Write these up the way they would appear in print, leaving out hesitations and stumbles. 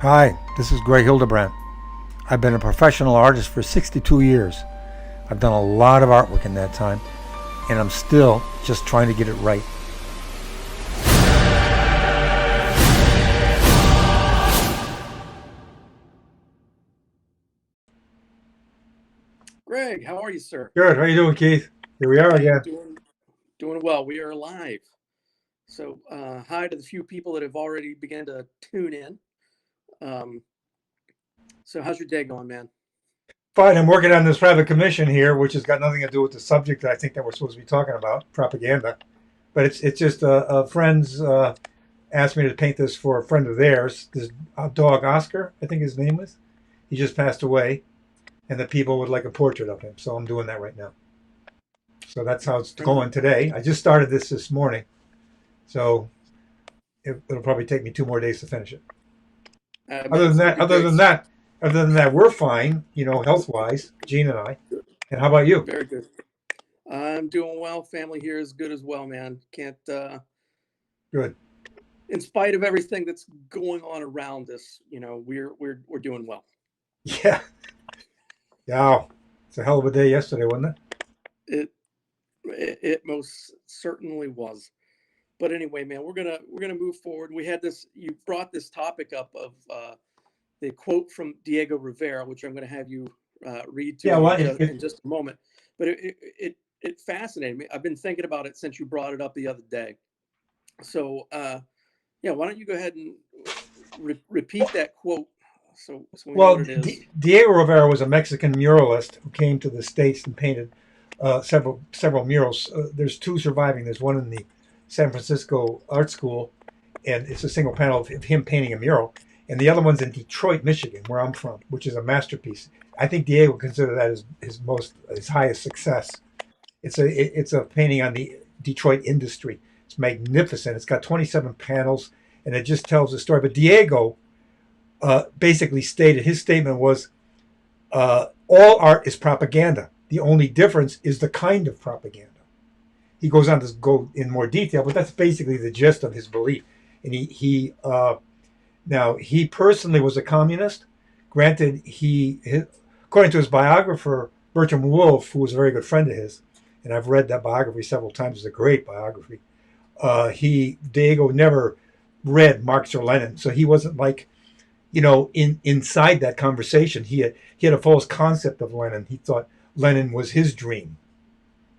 Hi, this is Greg Hildebrandt. I've been a professional artist for 62 years. I've done a lot of artwork in that time, and I'm still just trying to get it right. Greg, how are you, sir? Good. How you doing, Keith? Here we are I am again. doing well. We are live. So, hi to the few people that have already begun to tune in. Um, so, how's your day going, man? Fine. I'm working on this private commission here, which has got nothing to do with the subject that I think that we're supposed to be talking about, propaganda. But it's just a friend's asked me to paint this for a friend of theirs. This dog Oscar, I think his name was. He just passed away, and the people would like a portrait of him. So I'm doing that right now. So that's how it's Friend, going today. I just started this morning, so it'll probably take me 2 more days to finish it. man, Other than it's gonna that, be other great. than that, other than that, we're fine. Health wise, Gene and I. And how about you? Very good. I'm doing well. Family here is good as well, man. Can't, Good. in spite of everything that's going on around us, we're doing well. Yeah. Yeah. It's a hell of a day yesterday, wasn't it? It it most certainly was. But anyway, man, we're gonna move forward. We had this. You brought this topic up of the quote from Diego Rivera, which I'm going to have you read to Yeah. me Well, in just a moment. But it fascinated me. I've been thinking about it since you brought it up the other day. So yeah, why don't you go ahead and repeat that quote so we know what well, it is. Diego Rivera was a Mexican muralist who came to the States and painted several murals. There's two surviving. There's one in the San Francisco Art School, and it's a single panel of him painting a mural. And the other one's in Detroit, Michigan, where I'm from, which is a masterpiece. I think Diego would consider that his highest success. It's a painting on the Detroit industry. It's magnificent. It's got 27 panels, and it just tells the story. But Diego basically stated his statement was all art is propaganda. The only difference is the kind of propaganda. He goes on to go in more detail, but that's basically the gist of his belief. And now he personally was a communist. Granted, according to his biographer Bertram Wolfe, who was a very good friend of his, and I've read that biography several times. It's a great biography. Diego never read Marx or Lenin, so he wasn't like inside that conversation. He had a false concept of Lenin. He thought Lenin was his dream,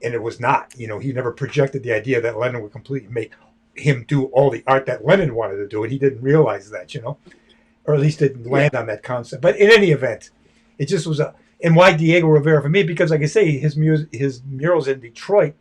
and it was not. He never projected the idea that Lenin would completely make him do all the art that Lenin wanted to do, and he didn't realize that. Or at least didn't Yeah, land on that concept. But in any event, it just was a. And why Diego Rivera for me? Because, like I say, his murals in Detroit,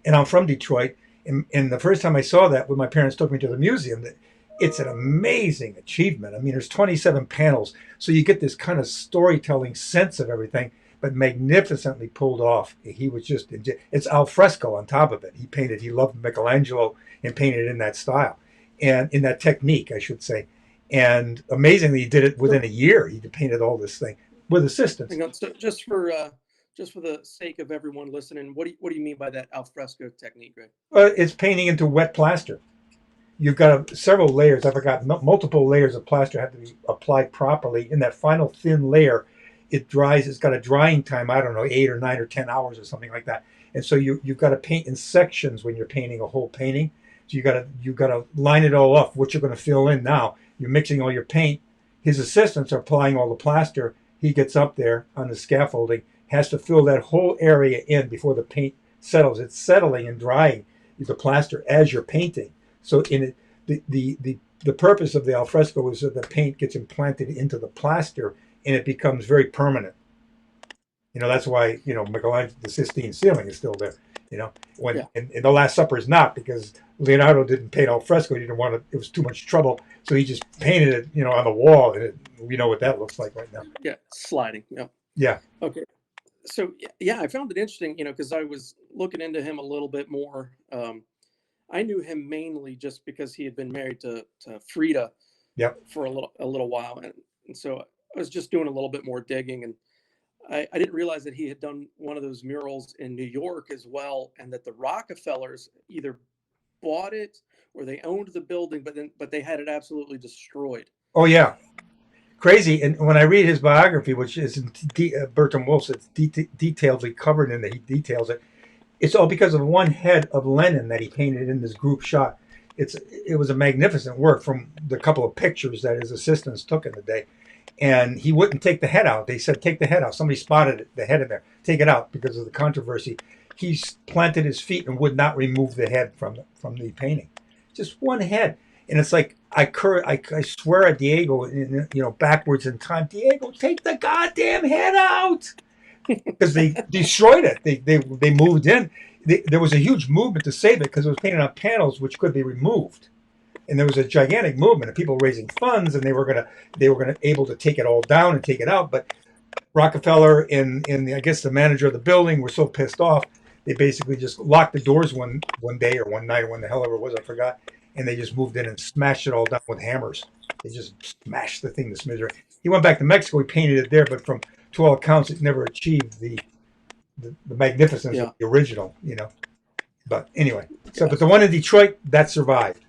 and I'm from Detroit. And the first time I saw that, when my parents took me to the museum, that it's an amazing achievement. I mean, there's 27 panels, so you get this kind of storytelling sense of everything, but magnificently pulled off. He was just it's alfresco on top of it. He loved Michelangelo and painted in that style and in that technique, I should say. And amazingly, he did it within so a year. He painted all this thing with assistance. hang on. So just for the sake of everyone listening, what do you mean by that alfresco technique, Greg? It's painting into wet plaster. You've got several layers. I forgot multiple layers of plaster have to be applied properly. In that final thin layer, it dries. It's got a drying time. I don't know, 8 or 9 or 10 hours or something like that. And so you've got to paint in sections when you're painting a whole painting. So you got to line it all up. What you're going to fill in now. You're mixing all your paint. His assistants are applying all the plaster. He gets up there on the scaffolding, has to fill that whole area in before the paint settles. It's settling and drying the plaster as you're painting. So in it, the purpose of the alfresco is that the paint gets implanted into the plaster and it becomes very permanent. That's why Michelangelo, the Sistine ceiling is still there. When Yeah, in the Last Supper is not, because Leonardo didn't paint alfresco. He didn't want to. It was too much trouble, so he just painted it, on the wall, and we know what that looks like right now. yeah, sliding. Yeah. Yeah. Okay. So yeah, I found it interesting, because I was looking into him a little bit more. I knew him mainly just because he had been married to Frida Yep. for a little while, and so I was just doing a little bit more digging, and I didn't realize that he had done one of those murals in New York as well, and that the Rockefellers either bought it or they owned the building, but they had it absolutely destroyed. Oh yeah, crazy. And when I read his biography, which is in Bertram Wolf's, it's detailedly covered in it. He details it. It's all because of one head of Lenin that he painted in this group shot. It was a magnificent work from the couple of pictures that his assistants took in the day. And he wouldn't take the head out. They said, take the head out. Somebody spotted it, the head in there. Take it out because of the controversy. He planted his feet and would not remove the head from the painting. Just one head. And it's like, I swear at Diego, backwards in time, Diego, take the goddamn head out. Because they destroyed it. They moved in. There was a huge movement to save it because it was painted on panels which could be removed, and there was a gigantic movement of people raising funds, and they were gonna able to take it all down and take it out. But Rockefeller and I guess the manager of the building were so pissed off, they basically just locked the doors one day or one night or when the hell ever it was, I forgot, and they just moved in and smashed it all down with hammers. They just smashed the thing to smithereens. He went back to Mexico. He painted it there, but to all accounts, it never achieved the magnificence Yeah. of the original. But anyway, Yeah. but the one in Detroit that survived,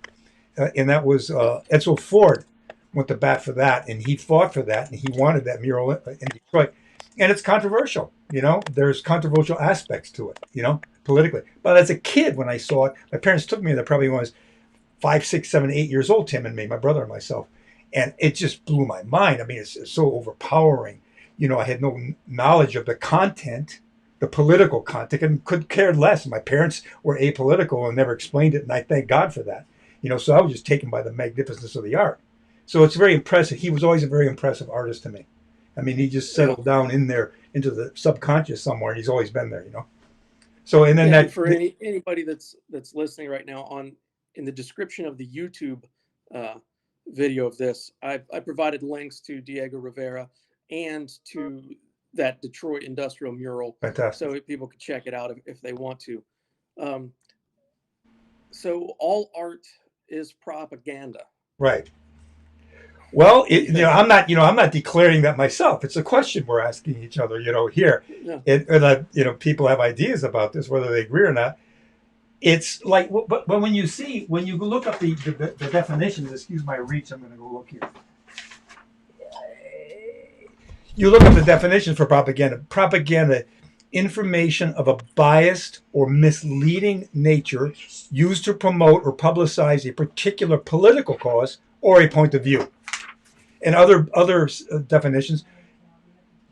and that was Edsel Ford went to bat for that, and he fought for that, and he wanted that mural in Detroit. And it's controversial. There's controversial aspects to it. Politically. But as a kid, when I saw it, my parents took me there. Probably when I was 5, 6, 7, 8 years old. Tim and me, my brother and myself, and it just blew my mind. I mean, it's so overpowering. I had no knowledge of the content, the political content, and could care less. My parents were apolitical and never explained it, and I thank God for that. So I was just taken by the magnificence of the art. So it's very impressive. He was always a very impressive artist to me. I mean, he just settled down in there into the subconscious somewhere, and he's always been there. So and then and for anybody that's listening right now, in the description of the YouTube video of this, I provided links to Diego Rivera and to that Detroit industrial mural, fantastic. so people could check it out if they want to. So all art is propaganda, Right. Well, I'm not declaring that myself. It's a question we're asking each other, here. Yeah. And people have ideas about this, whether they agree or not. It's like, but when you look up the definitions, excuse my reach, I'm going to go look here. You look up the definitions for propaganda. Propaganda, information of a biased or misleading nature used to promote or publicize a particular political cause or a point of view. And other definitions,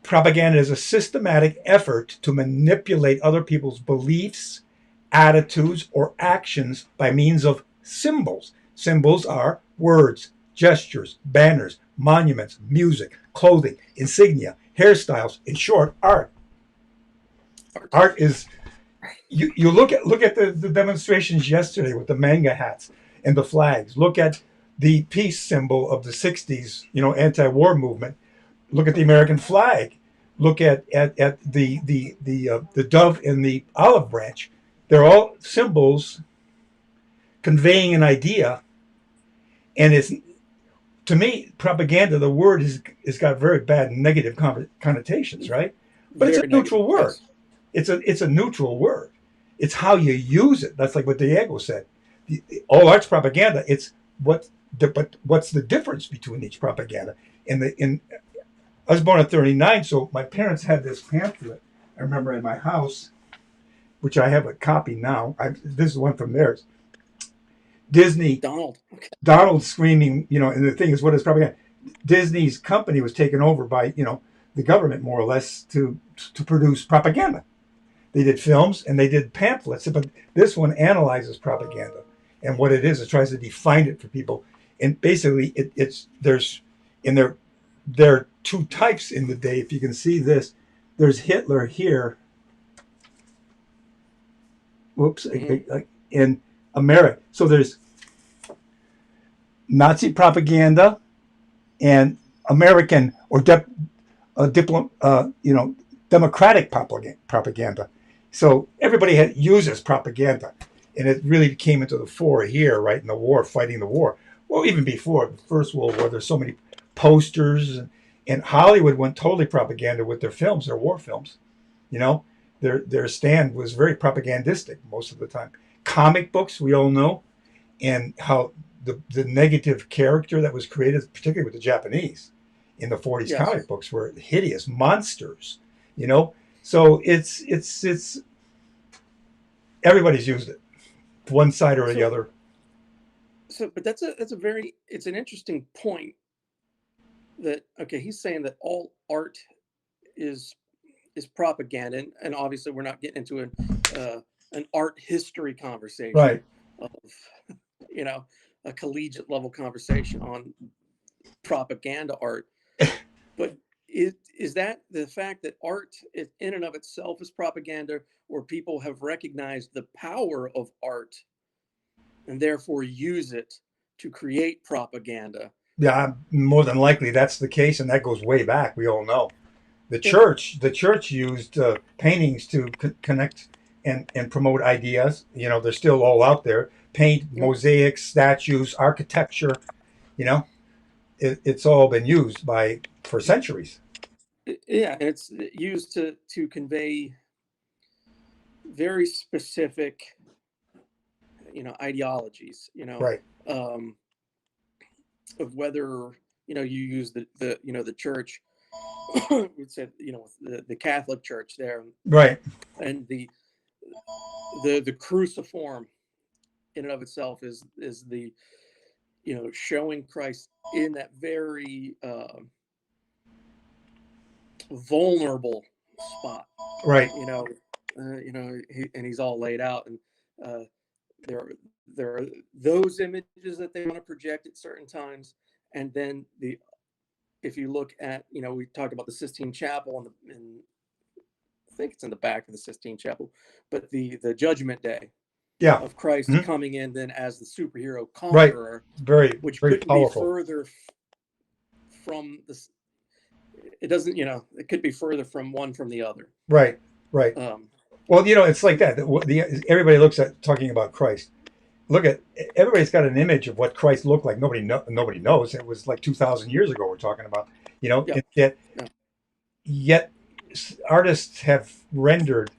propaganda is a systematic effort to manipulate other people's beliefs, attitudes, or actions by means of symbols. Symbols are words, gestures, banners, monuments, music, clothing, insignia, hairstyles. In short, art. Art is. You look at the demonstrations yesterday with the manga hats and the flags. Look at the peace symbol of the '60s, anti-war movement. Look at the American flag. Look at the dove and the olive branch. They're all symbols conveying an idea, and it's, to me, propaganda. The word has got very bad negative connotations, right? But it's a neutral word. Yes. It's a neutral word. It's how you use it. That's like what Diego said. All art's propaganda. It's but what's the difference between each propaganda? I was born in '39, so my parents had this pamphlet. I remember in my house, which I have a copy now. This is one from theirs. Disney. Donald screaming, and the thing is, what is propaganda? Disney's company was taken over by, the government, more or less, to produce propaganda. They did films and they did pamphlets, but this one analyzes propaganda and what it is. It tries to define it for people. And basically, there are two types in the day. If you can see this, there's Hitler here. Whoops, in America. So there's Nazi propaganda and American or democratic propaganda. So everybody uses propaganda, and it really came into the fore here, right in the war, fighting the war. Well, even before the First World War, there's so many posters, and Hollywood went totally propaganda with their films, their war films. Their stand was very propagandistic most of the time. Comic books, we all know, and how the negative character that was created, particularly with the Japanese in the 40s Yes. comic books, were hideous monsters. You know, so it's everybody's used it, one side or the other. So, but that's it's an interesting point that, okay, he's saying that all art is propaganda, and obviously we're not getting into an art history conversation Right. of, you know, a collegiate level conversation on propaganda art. But is that the fact that art in and of itself is propaganda, or people have recognized the power of art and therefore use it to create propaganda? Yeah, more than likely that's the case, and that goes way back. We all know the Yeah. church used paintings to connect and promote ideas. You know, they're still all out there. Paint, Yeah. mosaics, statues, architecture. You know, it's all been used for centuries. Yeah, and it's used to convey very specific, ideologies, Right. um, of whether, you use the church, would say, the Catholic Church there, Right. and the cruciform in and of itself is the, showing Christ in that very vulnerable spot, Right. and he's all laid out, and uh, there are those images that they want to project at certain times, and then if you look at, we talked about the Sistine Chapel, and I think it's in the back of the Sistine Chapel, but the Judgment Day Yeah. of Christ Mhm. coming in then as the superhero Right. conqueror, Very, which very couldn't be powerful. further from this. It doesn't, it could be further from one from the other. Right. Right. Well, it's like that. Everybody looks at talking about Christ. Look at everybody's got an image of what Christ looked like. Nobody knows. It was like 2,000 years ago. We're talking about. Yeah. And yet Yeah. yet artists have rendered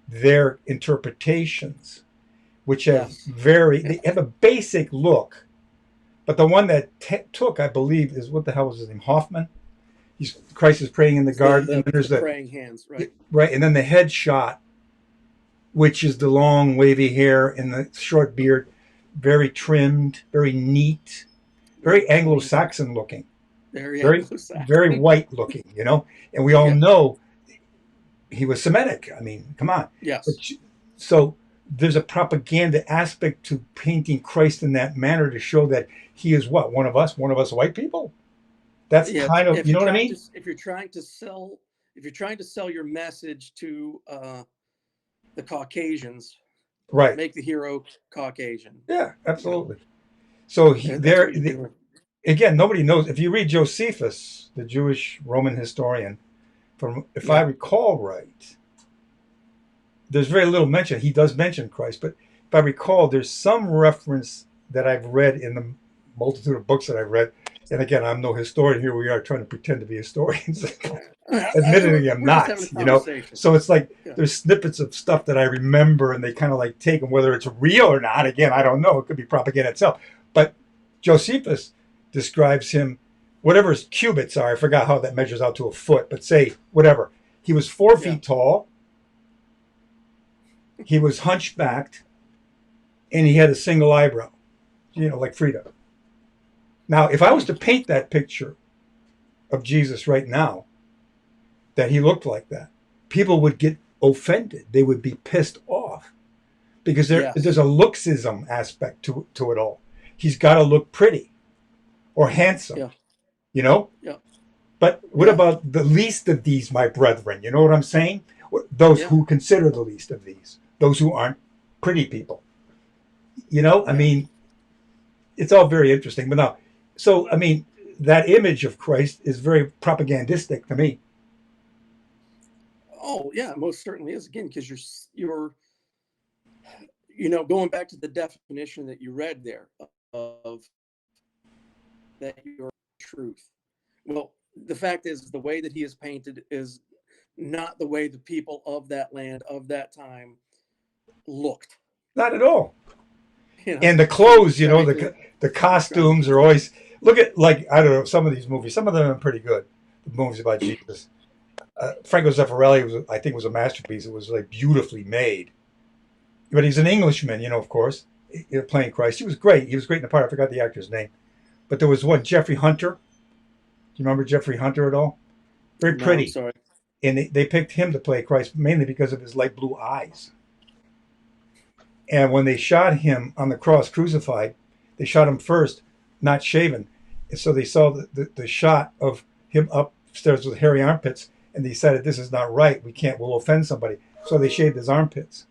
their interpretations, which have Yes. they have a basic look, but the one that took, I believe, is what the hell was his name? Hoffman. Christ is praying in the garden, and then there's the praying hands, right? Right, and then the head shot, which is the long wavy hair and the short beard, very trimmed, very neat, very Anglo-Saxon looking, Very very Anglo-Saxon. very white looking, and we all know he was Semitic. I mean, come on. Yes. So there's a propaganda aspect to painting Christ in that manner to show that he is what, one of us white people. That's kind of, you know what I mean? If you're trying to sell your message to the Caucasians, Right. make the hero Caucasian. Yeah, absolutely. So again, nobody knows. If you read Josephus, the Jewish Roman historian, if I recall right, there's very little mention. He does mention Christ, but if I recall, there's some reference that I've read in the multitude of books that I've read. And again, I'm no historian. Here we are trying to pretend to be historians. Admittedly, I'm not. So it's like there's snippets of stuff that I remember, and they kind of like take them, whether it's real or not. Again, I don't know. It could be propaganda itself. But Josephus describes him, whatever his cubits are. I forgot how that measures out to a foot, but say whatever. He was 4 feet tall. He was hunchbacked, and he had a single eyebrow, like Frida. Now, if I was to paint that picture of Jesus right now, that he looked like that, people would get offended. They would be pissed off because there's a looksism aspect to it all. He's got to look pretty or handsome, Yeah. But what about the least of these, my brethren? You know what I'm saying? Those who consider the least of these, those who aren't pretty people. I mean, it's all very interesting. But now, so, I mean, that image of Christ is very propagandistic to me. Oh, yeah, most certainly is. Again, because you're going back to the definition that you read there of that your truth. Well, the fact is, the way that he is painted is not the way the people of that land of that time looked. Not at all. You know, And the so clothes, trying to the trying costumes are always look at like I don't know some of these movies. Some of them are pretty good. The movies about Jesus. Franco Zeffirelli I think, was a masterpiece. It was like beautifully made. But he's an Englishman, of course, playing Christ. He was great. He was great in the part. I forgot the actor's name. But there was one, Jeffrey Hunter. Do you remember Jeffrey Hunter at all? Very no, I'm pretty. sorry. And they picked him to play Christ mainly because of his light blue eyes. And when they shot him on the cross, crucified, they shot him first, not shaven. And so they saw the shot of him upstairs with hairy armpits, and they decided this is not right. We'll offend somebody. So they shaved his armpits.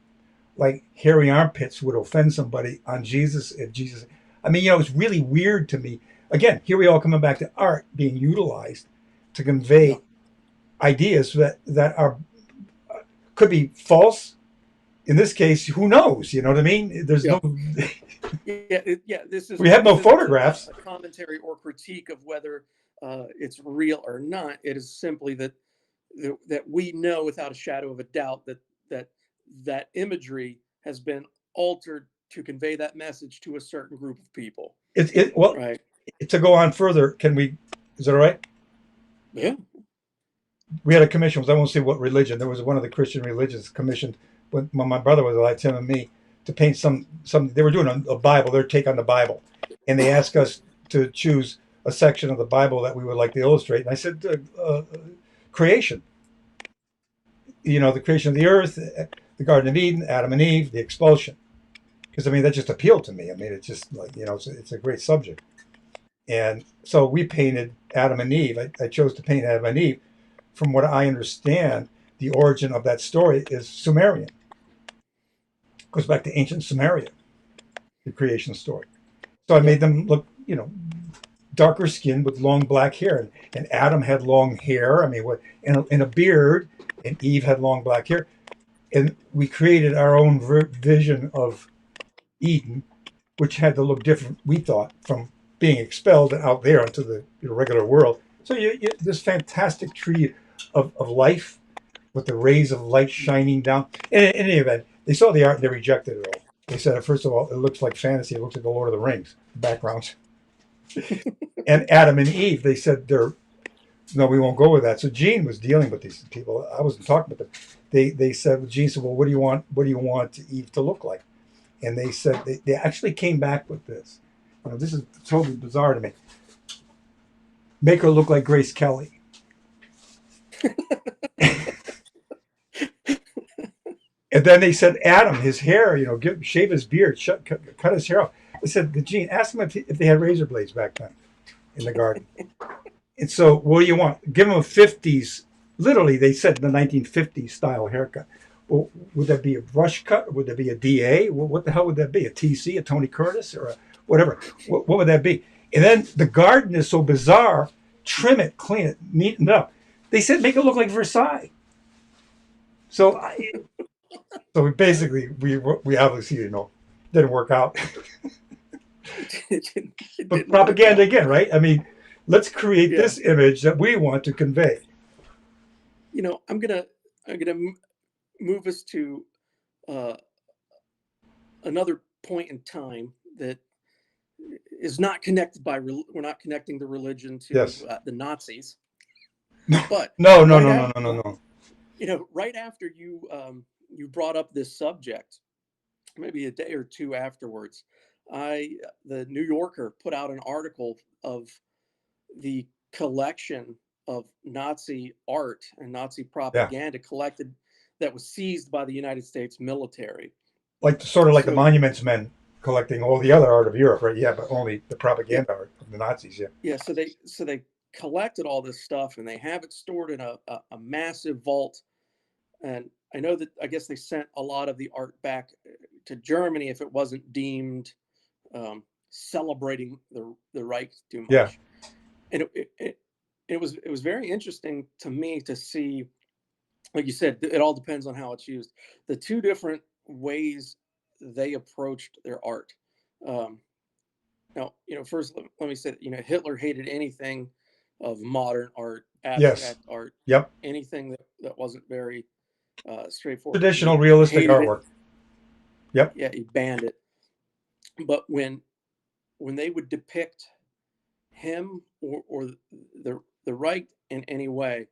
Like hairy armpits would offend somebody on Jesus. If Jesus, I mean, it's really weird to me. Again, here we all coming back to art being utilized to Yeah. convey ideas that are could be false. In this case, who knows? You know what I mean? There's Yeah. no. Yeah. This We have no isn't photographs. a commentary or critique of whether it's real or not. It is simply that we know without a shadow of a doubt that imagery has been altered to convey that message to a certain group of people. Well, Right. to go on further, can we? Is that all right? Yeah. We had a commission. I won't say what religion. There was one of the Christian religions commissioned when my brother was alive, Tim and me, to paint some. They were doing a Bible, their take on the Bible, and they asked us to choose a section of the Bible that we would like to illustrate. And I said, creation. The creation of the earth, the Garden of Eden, Adam and Eve, the expulsion. Because I mean, that just appealed to me. I mean, it's just like it's a great subject. And so we painted Adam and Eve. I chose to paint Adam and Eve. From what I understand, the origin of that story is Sumerian. It goes back to ancient Sumeria, the creation story. So I made them look, darker skinned with long black hair. And Adam had long hair. I mean, and a beard, and Eve had long black hair. And we created our own vision of Eden, which had to look different, we thought, from being expelled out there into the regular world. So this fantastic tree of life with the rays of light shining down. In any event, they saw the art and they rejected it all. They said, first of all, it looks like fantasy. It looks like the Lord of the Rings backgrounds. And Adam and Eve, they said, no, we won't go with that. So Gene was dealing with these people. I wasn't talking about them. They said, Gene said, well, what do you want Eve to look like? And they said they actually came back with this. This is totally bizarre to me. Make her look like Grace Kelly. And then they said Adam, his hair, shave his beard, cut his hair off. They said, Gene, ask them if they had razor blades back then in the garden. And so, what do you want? Give them a 50s, literally, they said the 1950s style haircut. Well, would that be a brush cut? Or would that be a DA? Well, what the hell would that be? A TC, a Tony Curtis, or whatever? What would that be? And then the garden is so bizarre. Trim it, clean it, neaten it up. They said make it look like Versailles. So, so basically, we obviously didn't work out. But propaganda again, right? I mean, let's create this image that we want to convey. I'm gonna move us to another point in time that is not connected we're not connecting the religion to the Nazis. But no. Right after you brought up this subject, maybe a day or two afterwards, the New Yorker put out an article of the collection of Nazi art and Nazi propaganda collected that was seized by the United States military. Like the Monuments Men collecting all the other art of Europe, right? Yeah, but only the propaganda art of the Nazis. Yeah. So they collected all this stuff and they have it stored in a massive vault. And I guess they sent a lot of the art back to Germany if it wasn't deemed celebrating the Reich too much. Yeah. And it was very interesting to me to see, like you said, it all depends on how it's used. The two different ways they approached their art. Now, first let me say that, Hitler hated anything of modern art, abstract art, anything that wasn't very straightforward. Traditional realistic artwork. Yeah, he banned it. But when they would depict him or the right in any way,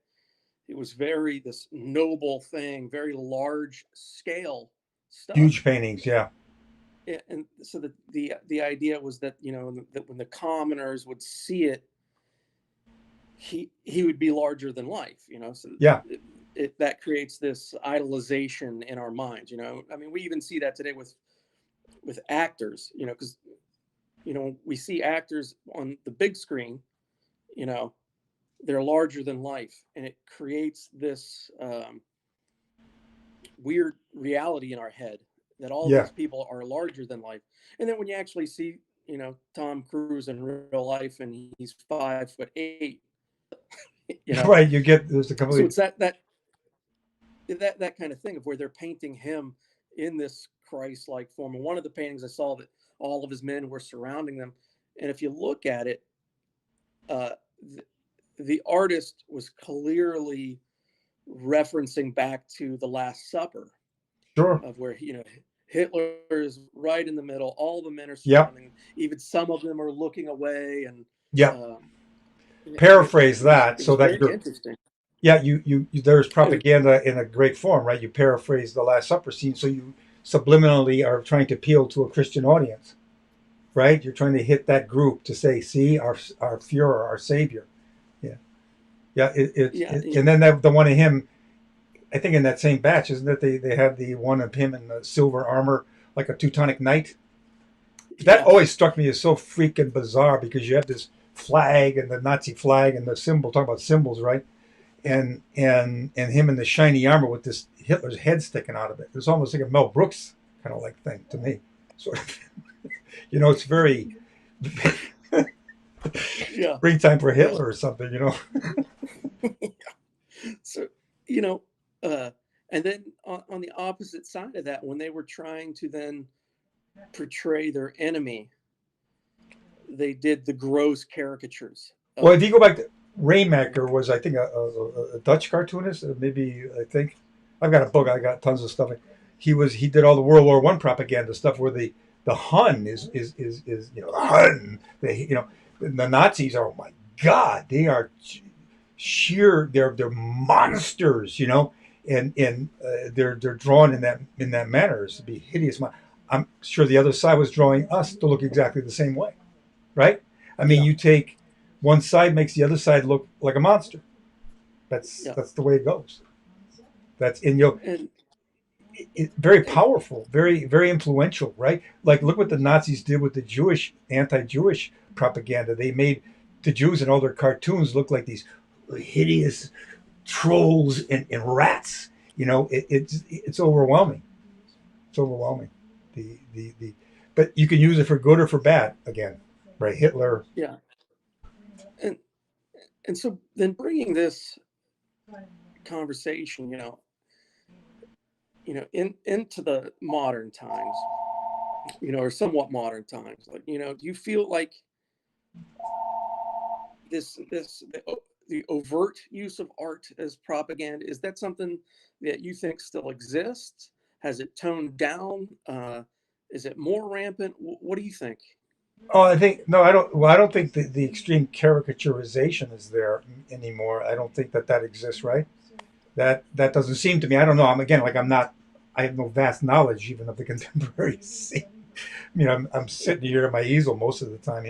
it was very this noble thing, very large scale stuff. Huge paintings, yeah. And so the idea was that, that when the commoners would see it, he would be larger than life, so Yeah. that creates this idolization in our minds. I mean, we even see that today with actors, because we see actors on the big screen, you know they're larger than life, and it creates this weird reality in our head that all Yeah. these people are larger than life. And then when you actually see, Tom Cruise in real life, and he's 5'8", you know, Right. You get there's a so complete. it's that kind of thing of where they're painting him in this Christ-like form. And one of the paintings I saw, that all of his men were surrounding them, and if you look at it, uh, the, the artist was clearly referencing back to the Last Supper, Sure. of where Hitler is right in the middle. All the men are Yep. surrounding him. Even some of them are looking away, and Yep. um, Paraphrase that it so was that very you're. interesting. Yeah. There's And propaganda in a great form, right? You paraphrase the Last Supper scene, so you subliminally are trying to appeal to a Christian audience, right? You're trying to hit that group to say, see, our Führer, our Savior. Yeah. Yeah. yeah, And then the one of him. I think in that same batch, isn't it? They have the one of him in the silver armor, like a Teutonic knight. That yes, always struck me as so freaking bizarre because you have this flag and the Nazi flag and the symbol. Talk about symbols, right? And him in the shiny armor with this Hitler's head sticking out of it. It's almost like a Mel Brooks kind of like thing to me. Sort of, it's very yeah. springtime for Well, Hitler or something. so you know, uh, and then on the opposite side of that, when they were trying to then portray their enemy, they did the gross caricatures Well, of. if you go back to Raymaker was, I think, a Dutch cartoonist. Maybe I think I've got a book. I got tons of stuff. He did all the World War One propaganda stuff where the Hun is the Hun. The Nazis are, oh my God, they are sheer. They're monsters. And they're drawn in that manner, is to be hideous. I'm sure the other side was drawing us to look exactly the same way, right? I mean, Yeah, you take one side makes the other side look like a monster. That's yeah. that's the way it goes. That's in you. and Very and powerful, very very influential, right? Like look what the Nazis did with the Jewish anti-Jewish propaganda. They made the Jews in all their cartoons look like these hideous trolls and rats. It's overwhelming. It's overwhelming. The but you can use it for good or for bad. Again, right? Hitler. yeah, and so then bringing this conversation, into the modern times, or somewhat modern times, like, do you feel like the overt use of art as propaganda, is that something that you think still exists? Has it toned down? Is it more rampant? What do you think? Oh, I think no, I don't. Well, I don't think the extreme caricaturization is there anymore. I don't think that exists, right? That doesn't seem to me. I don't know. I'm again like I'm not. I have no vast knowledge even of the contemporary scene. I'm sitting here at my easel most of the time.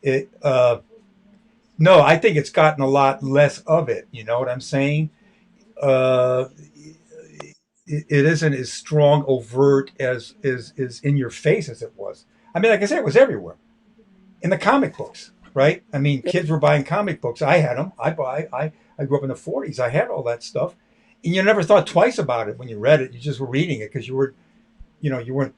It. No, I think it's gotten a lot less of it. You know what I'm saying? Uh, it isn't as strong, overt as in your face as it was. I mean, like I said, it was everywhere in the comic books, right? I mean, Yep. kids were buying comic books. I had them. I grew up in the '40s. I had all that stuff, and you never thought twice about it when you read it. You just were reading it because you weren't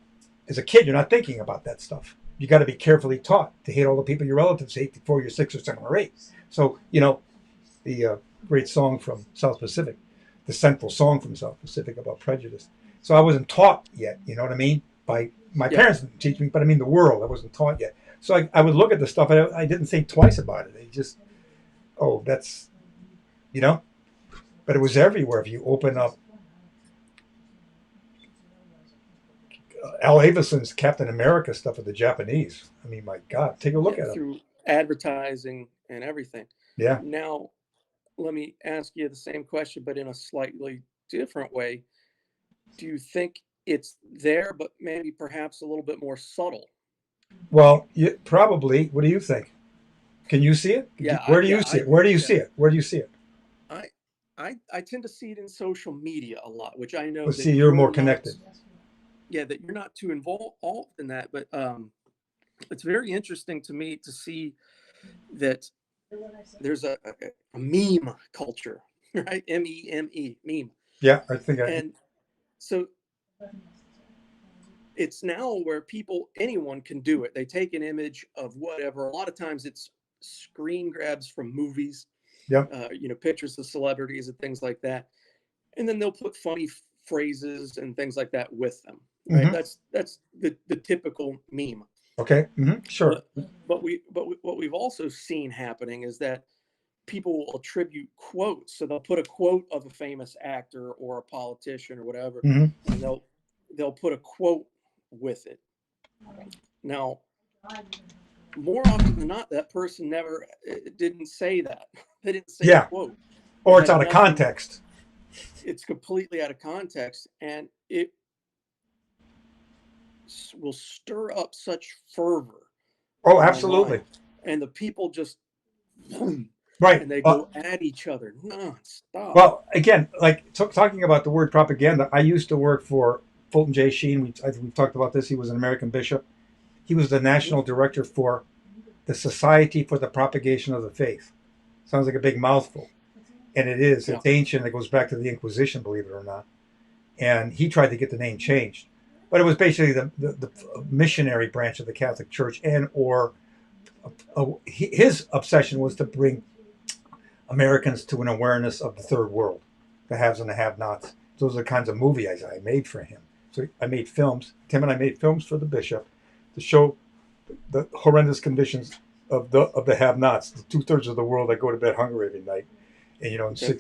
as a kid. You're not thinking about that stuff. You got to be carefully taught to hate all the people your relatives hate before you're 6 or 7 or 8. So the great song from South Pacific, the central song from South Pacific about prejudice. So I wasn't taught yet. You know what I mean? By my Yeah. parents didn't teach me, but I mean the world. I wasn't taught yet. So I would look at the stuff. I didn't think twice about it. I just, oh, that's, you know, but it was everywhere. If you open up Al Avison's Captain America stuff with the Japanese. I mean, my God, take a look at them. through advertising and everything. Yeah. Now, let me ask you the same question, but in a slightly different way. Do you think it's there, but maybe perhaps a little bit more subtle? Well, probably. What do you think? Can you see it? Where do you Yeah, see I it? Where do agree. you Yeah, see it? Where do you see it? I, I tend to see it in social media a lot, which I know Let's that see. You're more you're not. connected. Yeah, that you're not too involved in that, but it's very interesting to me to see that there's a meme culture, right? M-E-M-E, meme. Yeah, I think And so it's now where anyone can do it. They take an image of whatever. A lot of times it's screen grabs from movies, yeah. pictures of celebrities and things like that. And then they'll put funny phrases and things like that with them, right? Hmm. That's the typical meme. Okay. Sure. But what we've also seen happening is that people will attribute quotes. So they'll put a quote of a famous actor or a politician or whatever, Hmm. and they'll put a quote with it. Now, more often than not, that person never didn't say that. They didn't say the Yeah. quote. It Or it's had out of nothing. context. It's completely out of context, and it will stir up such fervor Oh, absolutely. online, and the people just boom, Right. and they go at each other nonstop. Well, again, like talking about the word propaganda, I used to work for Fulton J. Sheen. We've talked about this. He was an American bishop. He was the Mhm. national director for the Society for the Propagation of the Faith. Sounds like a big mouthful. And it is. Yeah, It's ancient. It goes back to the Inquisition, believe it or not. And he tried to get the name changed. But it was basically the missionary branch of the Catholic Church, and or his obsession was to bring Americans to an awareness of the third world, the haves and the have-nots. Those are the kinds of movies I made for him. So I made films. Tim and I made films for the bishop to show the horrendous conditions of the have-nots, the 2/3 of the world that go to bed hungry every night, and and okay.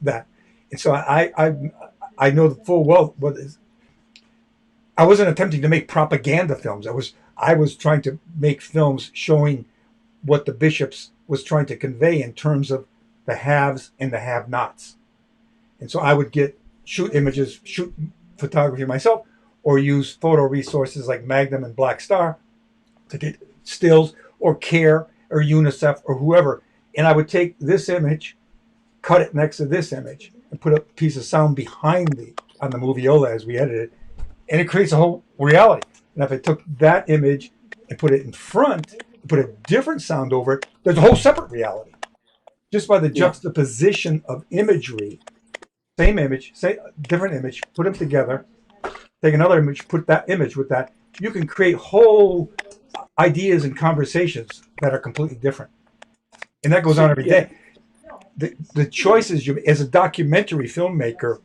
that. And so I know the full well what is. I wasn't attempting to make propaganda films. I was trying to make films showing what the bishops was trying to convey in terms of the haves and the have-nots. And so I would shoot images, shoot photography myself, or use photo resources like Magnum and Black Star to get stills, or CARE or UNICEF or whoever. And I would take this image, cut it next to this image, and put a piece of sound behind on the moviola as we edited it, and it creates a whole reality. And if I took that image and put it in front, and put a different sound over it, there's a whole separate reality. Just by the Yeah, juxtaposition of imagery, same image, say different image, put them together, take another image, put that image with that, you can create whole ideas and conversations that are completely different. And that goes so on every yeah, day. The choices you, as a documentary filmmaker,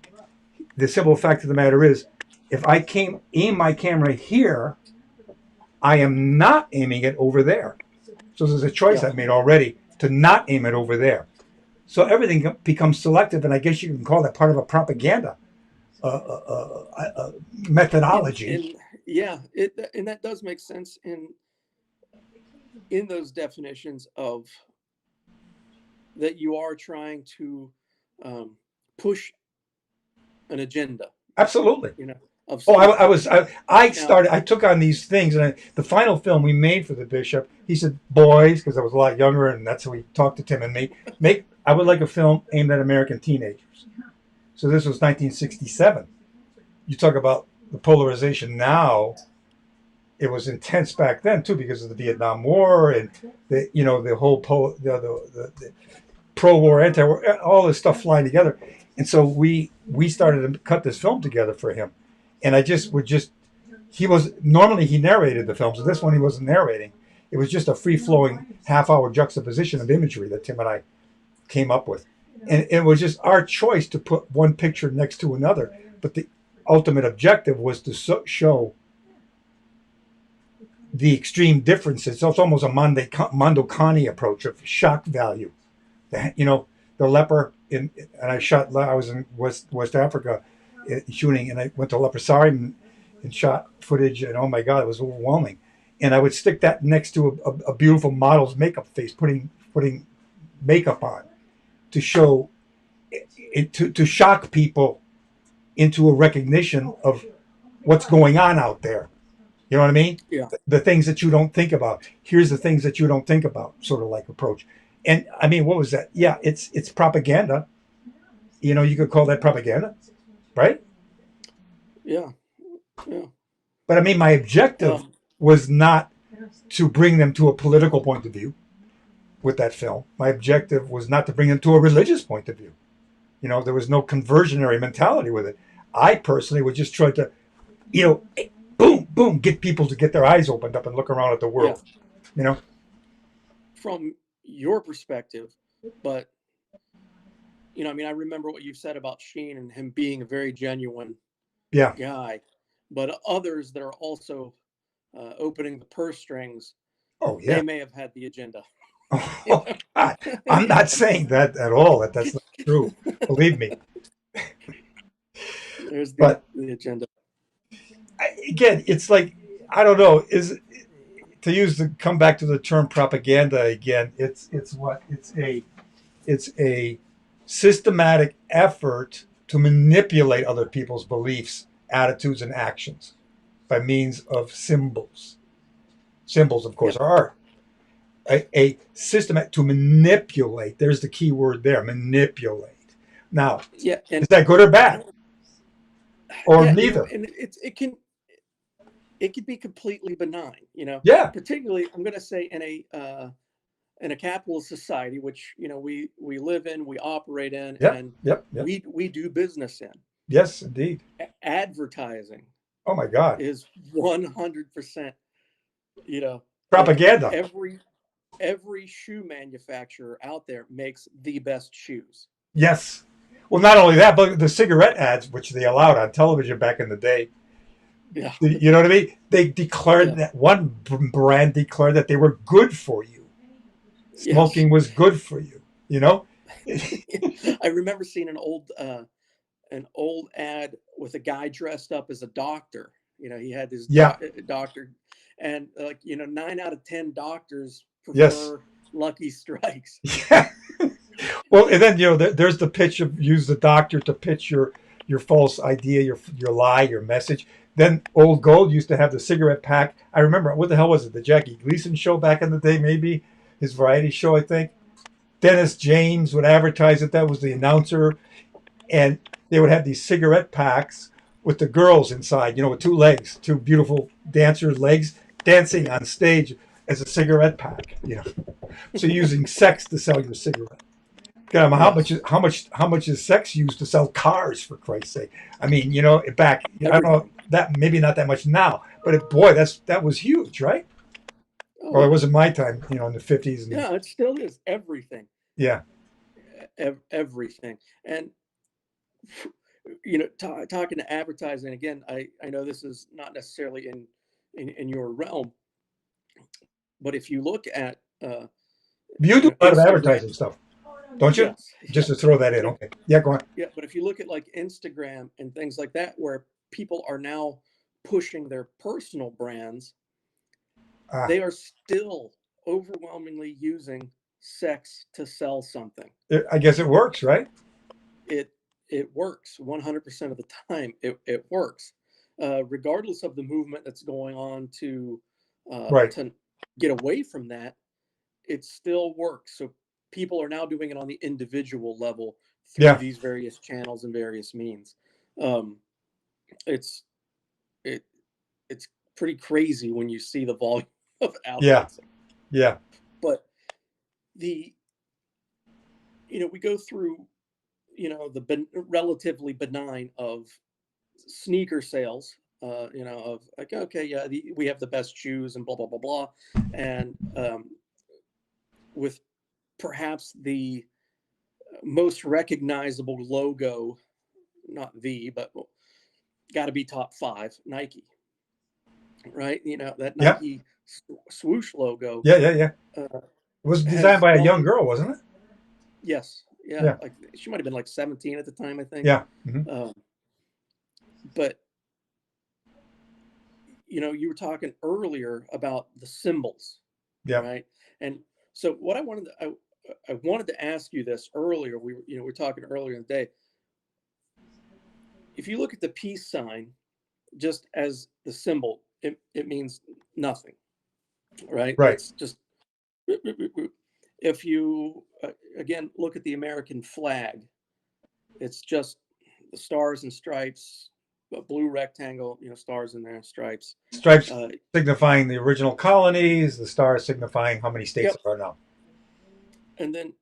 the simple fact of the matter is, if I aim my camera here, I am not aiming it over there. So there's a choice yeah. I've made already to not aim it over there. So everything becomes selective, and I guess you can call that part of a propaganda uh, uh, methodology. And yeah, and that does make sense in those definitions of that you are trying to um, push an agenda, Absolutely. you know, of Oh, some kind. Now, I took on these things, and the final film we made for the bishop, he said, boys, because I was a lot younger, and that's how he talked to Tim and me, I would like a film aimed at American teenagers. So this was 1967. You talk about the polarization now. It was intense back then too, because of the Vietnam War and the whole the pro-war, anti-war, all this stuff flying together. And so we started to cut this film together for him, and I just would just he was normally he narrated the film, so this one he wasn't narrating. It was just a free-flowing half-hour juxtaposition of imagery that Tim and I came up with, and it was just our choice to put one picture next to another. But the ultimate objective was to show the extreme differences. So it's almost a Mondokani approach of shock value. The leper and I was in West Africa shooting, and I went to leprosarium, and shot footage, and oh my god, it was overwhelming. And I would stick that next to a beautiful model's makeup face, putting makeup on to show it, to shock people into a recognition of what's going on out there. You know what I mean? Yeah. The things that you don't think about. Here's the things that you don't think about, sort of like approach. And I mean, what was that? Yeah, it's propaganda. You know, you could call that propaganda, right? Yeah. Yeah. But I mean, my objective Um, was not to bring them to a political point of view with that film. My objective was not to bring them to a religious point of view. You know, there was no conversionary mentality with it. I personally would just try to, you know, boom, boom, get people to get their eyes opened up and look around at the yeah. world. You know? From your perspective, but I mean, I remember what you said about Sheen and him being a very genuine Yeah. guy, but others that are also opening the purse strings, Oh, they yeah. may have had the agenda. Oh, God. I'm not saying that at all. That's not true. Believe me. There's But the agenda. again, it's like, I don't know, is to use the come back to the term propaganda again, it's what? It's a systematic effort to manipulate other people's beliefs, attitudes, and actions by means of symbols. Symbols, of Yeah. course, are art. A system to manipulate. There's the key word there, manipulate. Now, Yeah. is that good or bad? Or Yeah, neither? and it can be completely benign, Yeah, particularly I'm going to say in a capitalist society, which we live in, we operate in, yep, and yep, yep. we do business in. Yes, indeed. Advertising Oh my God. is 100%. Like Propaganda. every shoe manufacturer out there makes the best shoes. Yes. Well, not only that, but the cigarette ads, which they allowed on television back in the day, Yeah, you know what I mean? They declared yeah, that one brand declared that they were good for you. yes. Smoking was good for you, you know? I remember seeing an old ad with a guy dressed up as a doctor. He had his Yeah. doctor, and 9 out of 10 doctors Yes. prefer Lucky Strikes. Yeah. Well, and then there's the pitch of use the doctor to pitch your false idea, your lie, your message. Then Old Gold used to have the cigarette pack. I remember what the hell was it? The Jackie Gleason show back in the day, maybe his variety show, I think. Dennis James would advertise it. That was the announcer, and they would have these cigarette packs with the girls inside, with two legs, two beautiful dancers' legs, dancing on stage as a cigarette pack. So using sex to sell your cigarette. God, Yes, how much is sex used to sell cars, for Christ's sake? I mean, back, I don't know, everything. that maybe not that much now, but boy, that was huge, right? Oh Well, it yeah, was in my time, in the 50s, and yeah. It still is everything, yeah, everything. And talking to advertising again, I know this is not necessarily in your realm, but if you look at you do a lot of Instagram. advertising stuff, don't you? Yes, Just yeah. to throw that in, But if okay, yeah, go on. Yeah, but if you look at like Instagram and things like that, where people are now pushing their personal brands, Ah, they are still overwhelmingly using sex to sell something. I guess it works, right? It it works 100% of the time. It works, regardless of the movement that's going on Right. to get away from that. It still works. So people are now doing it on the individual level through Yeah, these various channels and various means. Um, it's it it's pretty crazy when you see the volume of yeah, outlets. yeah, But the we go through the relatively benign of sneaker sales. Of like, okay, yeah, we have the best shoes and blah blah blah blah, and with perhaps the most recognizable logo, not the, but got to be top five, Nike, right? That yeah, Nike swoosh logo. yeah, yeah, yeah. Uh, It was designed has by a young gone. girl, wasn't it? Yes, yeah, Yeah, like she might have been like 17 at the time, I think. yeah, Um, but you were talking earlier about the symbols, Yeah. right? And so what I wanted to ask you this earlier. We were talking earlier in the day. If you look at the peace sign just as the symbol, it means nothing, right? Right. It's just, if you again look at the American flag, it's just the stars and stripes, a blue rectangle, stars in there, stripes. Stripes Uh, signifying the original colonies, the stars signifying how many states yep. there are now. And then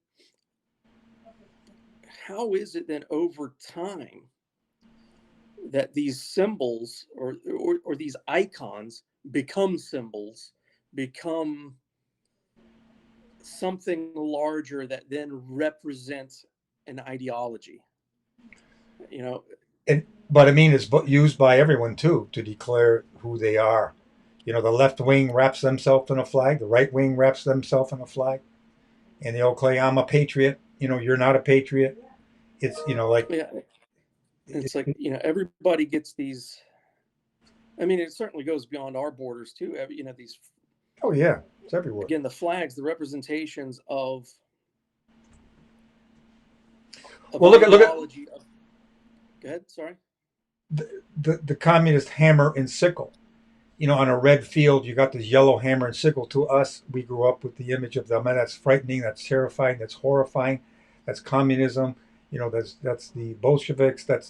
how is it then over time that these symbols or these icons become symbols, become something larger that then represents an ideology? But I mean, it's used by everyone too to declare who they are. The left wing wraps themselves in a flag, the right wing wraps themselves in a flag, and they'll claim, I'm a patriot. You're not a patriot. It's, like, Yeah, it's like, everybody gets these. I mean, it certainly goes beyond our borders too. These, oh, yeah, it's everywhere. again, the flags, the representations of Well, look at ideology. Go ahead. Sorry. the communist hammer and sickle. On a red field, you got this yellow hammer and sickle. To us, we grew up with the image of them, and that's frightening, that's terrifying, that's horrifying, that's communism. That's the Bolsheviks. But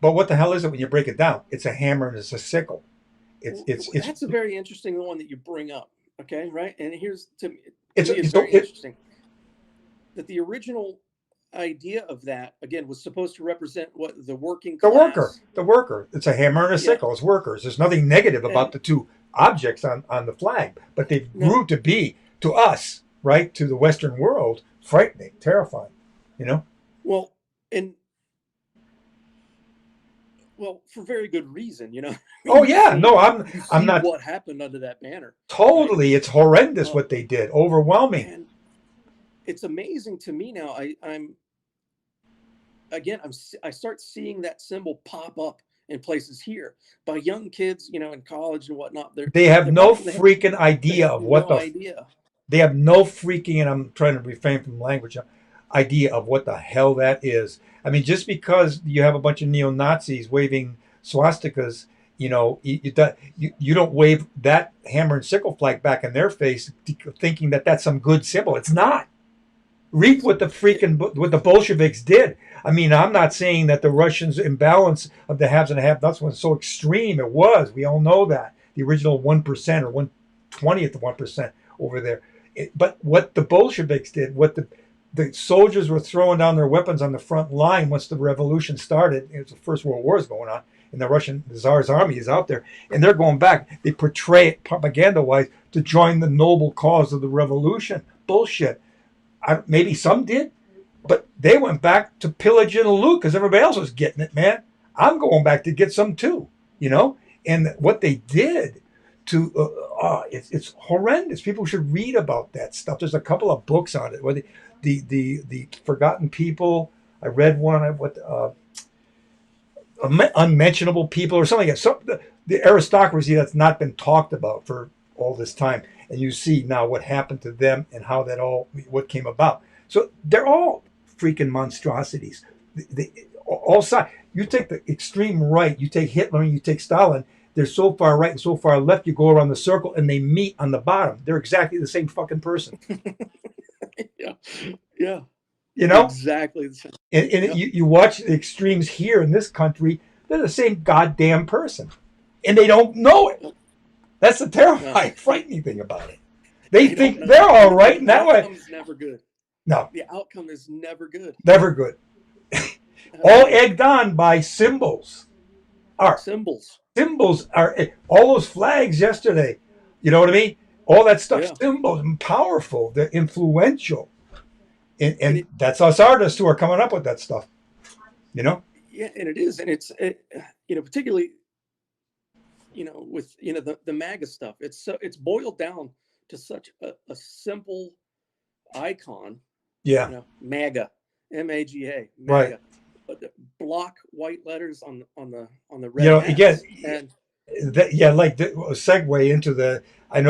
what the hell is it when you break it down? It's a hammer and it's a sickle. It's That's a very interesting one that you bring up. Okay, right? And here's to me, it's very interesting that the original idea of that, again, was supposed to represent what the working class. The worker. It's a hammer and a sickle. It's workers. There's nothing negative about the two objects on the flag, but they grew to be, to us, right, to the Western world, frightening, terrifying. Well, for very good reason, Oh yeah, no, I'm not. What happened under that banner? Totally, right? It's horrendous what they did. Overwhelming. And it's amazing to me now. I start seeing that symbol pop up in places here by young kids, in college and whatnot. They have no freaking idea of what the idea. They have no freaking, and I'm trying to refrain from language, idea of what the hell that is. I mean, just because you have a bunch of neo-Nazis waving swastikas, you don't wave that hammer and sickle flag back in their face thinking that that's some good symbol. It's not. Read what the Bolsheviks did. I mean, I'm not saying that the Russians' imbalance of the haves and the have-nots was so extreme. It was. We all know that. The original 1% or 1/20th of 1% over there. But what the Bolsheviks did, what the soldiers were throwing down their weapons on the front line once the revolution started. It was the First World War is going on, and the Tsar's army is out there, and they're going back. They portray it propaganda-wise to join the noble cause of the revolution. Bullshit. Maybe some did, but they went back to pillage and loot because everybody else was getting it, man. I'm going back to get some too, And what they did it's horrendous. People should read about that stuff. There's a couple of books on it. Where the Forgotten People. I read one. Unmentionable People or something. The aristocracy that's not been talked about for all this time, and you see now what happened to them and how what came about. So they're all freaking monstrosities. All sides. You take the extreme right. You take Hitler and you take Stalin. They're so far right and so far left, you go around the circle and they meet on the bottom. They're exactly the same fucking person. Yeah. Exactly the same. And you watch the extremes here in this country, they're the same goddamn person. And they don't know it. That's the terrifying, frightening thing about it. They think they're all right in that way. The outcome is never good. No. The outcome is never good. Never good. All egged on by symbols. Symbols are all those flags yesterday. You know what I mean? All that stuff, symbols, and powerful. They're influential, and that's us artists who are coming up with that stuff. Yeah, and it is, and it's particularly with the MAGA stuff. It's boiled down to such a simple icon. Yeah. MAGA, MAGA, MAGA. Right. But the block white letters on the red. Again, and that, yeah, like the segue into the. I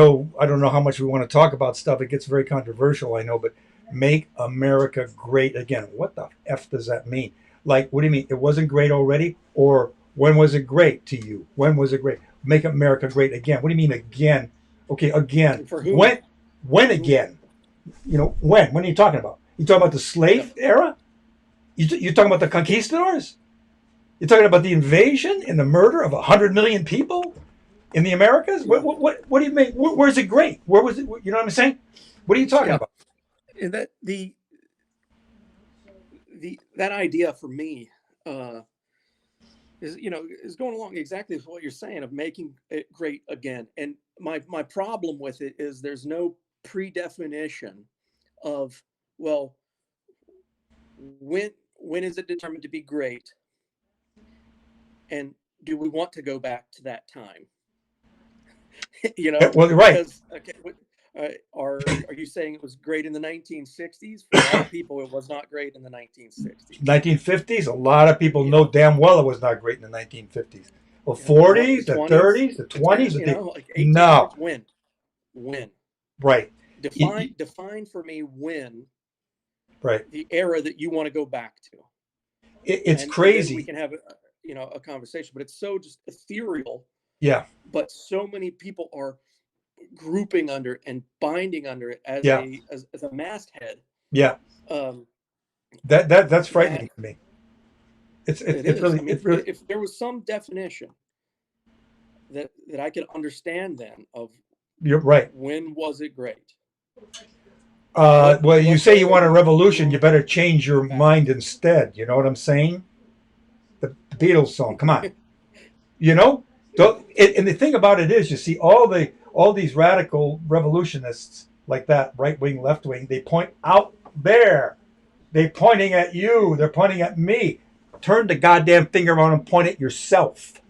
don't know how much we want to talk about stuff. It gets very controversial, I know, but make America great again. What the f does that mean? Like, what do you mean? It wasn't great already, or when was it great to you? When was it great? Make America great again. What do you mean again? Okay, again. And for whom? When For whom? again? You know, when? When are you talking about? You talking about the Yep. slave era? You talking about the conquistadors? You're talking about the invasion and the murder of 100 million people in the Americas? Yeah. What do you mean? Where's it great? Where was it? You know what I'm saying? What are you talking Yeah. about? And that that idea for me is is going along exactly with what you're saying of making it great again. And my problem with it is there's no predefinition of, well, when is it determined to be great, and do we want to go back to that time? Yeah, well, you're right. Because okay, are you saying it was great in the 1960s? For a lot of people, it was not great in the 1960s. 1950s. A lot of people You know know, damn well it was not great in the 1950s. Well, well, the 40s, the 20s, 30s, the the 10, 20s. like No, 1800s. When right, define for me when right. the era that you want to go back to, It's and then we crazy. can have a conversation. But it's so just ethereal. Yeah, But so many people are grouping under and binding under it as yeah, as a masthead. yeah. Um, That's that frightening to me. It's it it's is. I really mean, it's really. if there was some definition that I could understand then of You're right. when was it great, Well, you what say you era want a do we revolution, you want to better change go your back mind instead. You know what I'm saying? The Beatles song. Come on. to? You know. Yeah, And the thing about it is, you see, all these radical revolutionists like that, right wing, left wing, they point out there. They're pointing at you. They're pointing at me. Turn the goddamn finger around and point at yourself.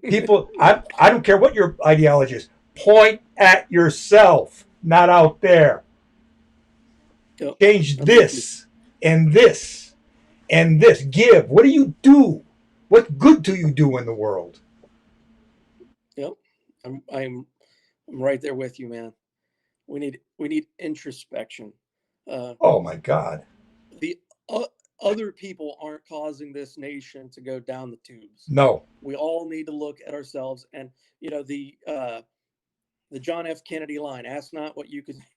People, I don't care what your ideology is. Point at yourself, not out there. yep, Change I'm with you. this and this and this. Give. What do you do? What good do you do in the world? Yep, I'm right there with you, man. We need introspection. Uh, Oh my God. the other people aren't causing this nation to go down the tubes. No. We all need to look at ourselves, and the John F. Kennedy line: "Ask not what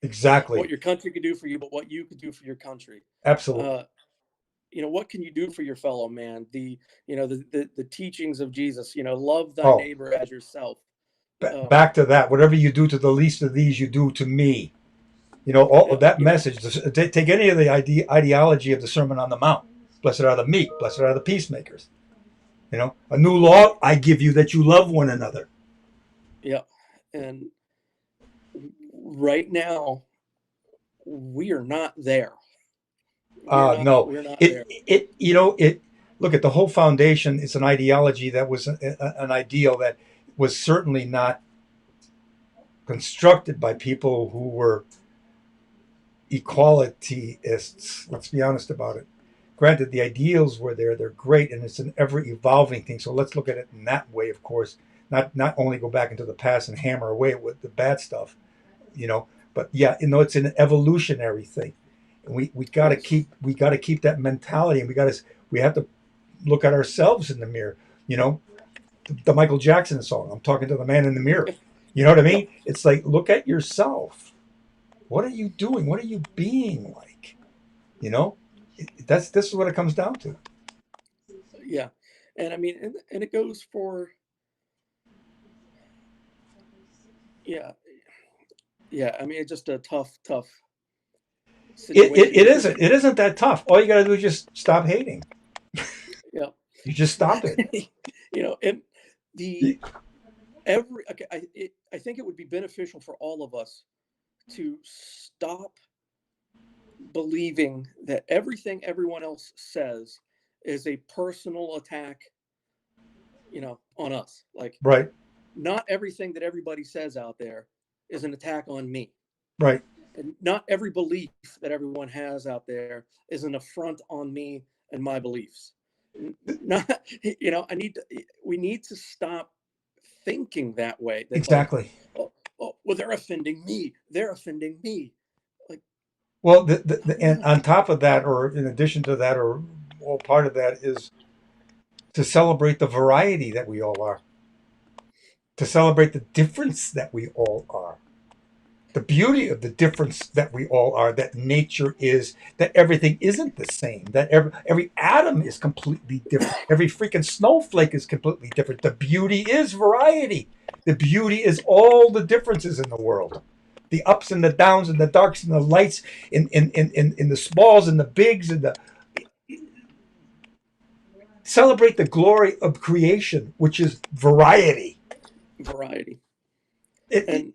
Exactly. your country could do for you, but what you could do for your country." Absolutely. Uh, what can you do for your fellow man? The teachings of Jesus. Love thy Oh, neighbor as yourself. Um, back to that. Whatever you do to the least of these, you do to me. All of yeah, that message. Take any of the ideology of the Sermon on the Mount. Blessed are the meek. Blessed are the peacemakers. A new law I give you that you love one another. yeah, and right now we are not there. We're not. No, We're not it there. it you know it. Look at the whole foundation. It's an ideology that was an ideal that was certainly not constructed by people who were equalityists. Let's be honest about it. Granted, the ideals were there; they're great, and it's an ever evolving thing. So let's look at it in that way. Of course, not only go back into the past and hammer away with the bad stuff, you know. But yeah, it's an evolutionary thing. And we got to Yes. keep that mentality, and we have to look at ourselves in the mirror. You know, the Michael Jackson song. I'm talking to the man in the mirror. You know what I Yep. mean? It's like look at yourself. What are you doing? What are you being like? You know, this is what it comes down to. Yeah. And I mean, and it goes for, yeah, yeah. I mean, it's just a tough situation It because, isn't that tough. All you got to do is just stop hating. yeah, You just stop it. and the every okay, I think it would be beneficial for all of us to stop believing that everything everyone else says is a personal attack, on us. Like, Right, not everything that everybody says out there is an attack on me. right. And not every belief that everyone has out there is an affront on me and my beliefs. Not, we need to stop thinking that way. That like, Exactly. well, they're offending me. They're offending me. Like, Well, and on top of that, or in addition to that, or all part of that is to celebrate the variety that we all are, to celebrate the difference that we all are, the beauty of the difference that we all are, that nature is, that everything isn't the same, that every atom is completely different, every freaking snowflake is completely different. The beauty is variety. The beauty is all the differences in the world, the ups and the downs and the darks and the lights, in the smalls and the bigs, and the celebrate the glory of creation, which is variety. variety. It, And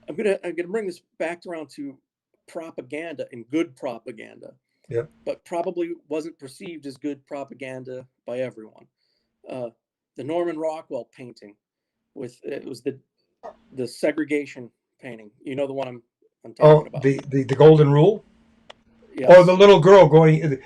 I'm gonna bring this back around to propaganda and good propaganda, yeah. but probably wasn't perceived as good propaganda by everyone. Uh, the Norman Rockwell painting with it was the segregation painting. You know the one I'm talking Oh, about. the golden rule. Or the Yes, little girl going,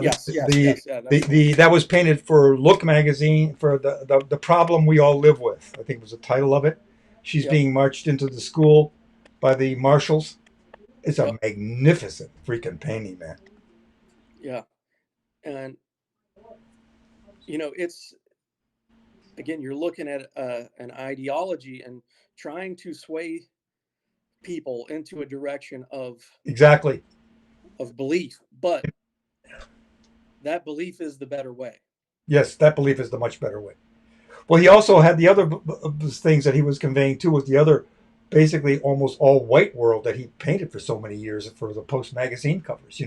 yes. Yeah, that's the one. the that was painted for Look magazine for the problem we all live with. I think was the title of it. She's Yep, being marched into the school by the marshals. It's a yep, magnificent freaking painting, man. yeah. And it's again, you're looking at an ideology and trying to sway people into a direction Exactly. of belief, but that belief is the better way. Yes, that belief is the much better way. Well, he also had the other things that he was conveying too was the other, basically almost all white world that he painted for so many years for the Post magazine covers.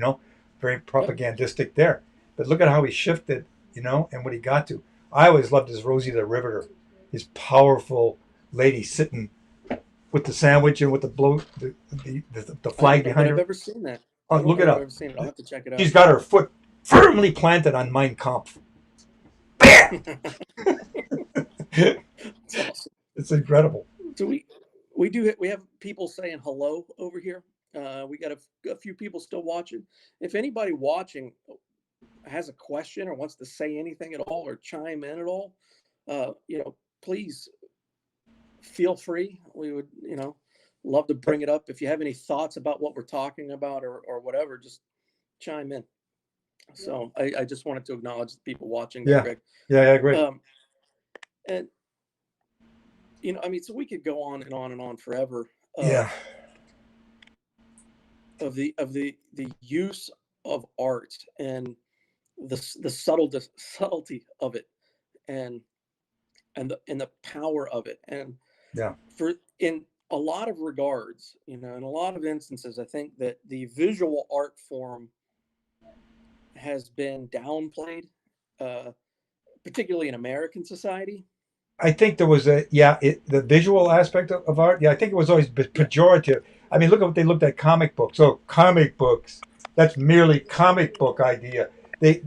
Very Yep. propagandistic there. But look at how he shifted, and what he got to. I always loved his Rosie the Riveter, his powerful lady sitting with the sandwich and with the I flag don't know that behind I've her. ever seen that. Oh, I don't look know it that I've up. ever seen it. I'll have to check it She's out. got her foot firmly planted on Mein Kampf. Bam! It's awesome. It's incredible. So we have people saying hello over here. We got a few people still watching. If anybody watching has a question or wants to say anything at all or chime in at all, please feel free. We would, love to bring it up. If you have any thoughts about what we're talking about or whatever, just chime in. So I just wanted to acknowledge the people watching there, Yeah, Greg. yeah, yeah, great. Um, and so we could go on and on and on forever Yeah, of the use of art and the subtlety of it, and the power of it, and yeah. for in a lot of regards, in a lot of instances, I think that the visual art form has been downplayed, uh, particularly in American society. I think there was the visual aspect of art. Yeah, I think it was always Yeah, pejorative. I mean, look at what they looked at comic books. Oh, comic books. That's merely comic book idea. They,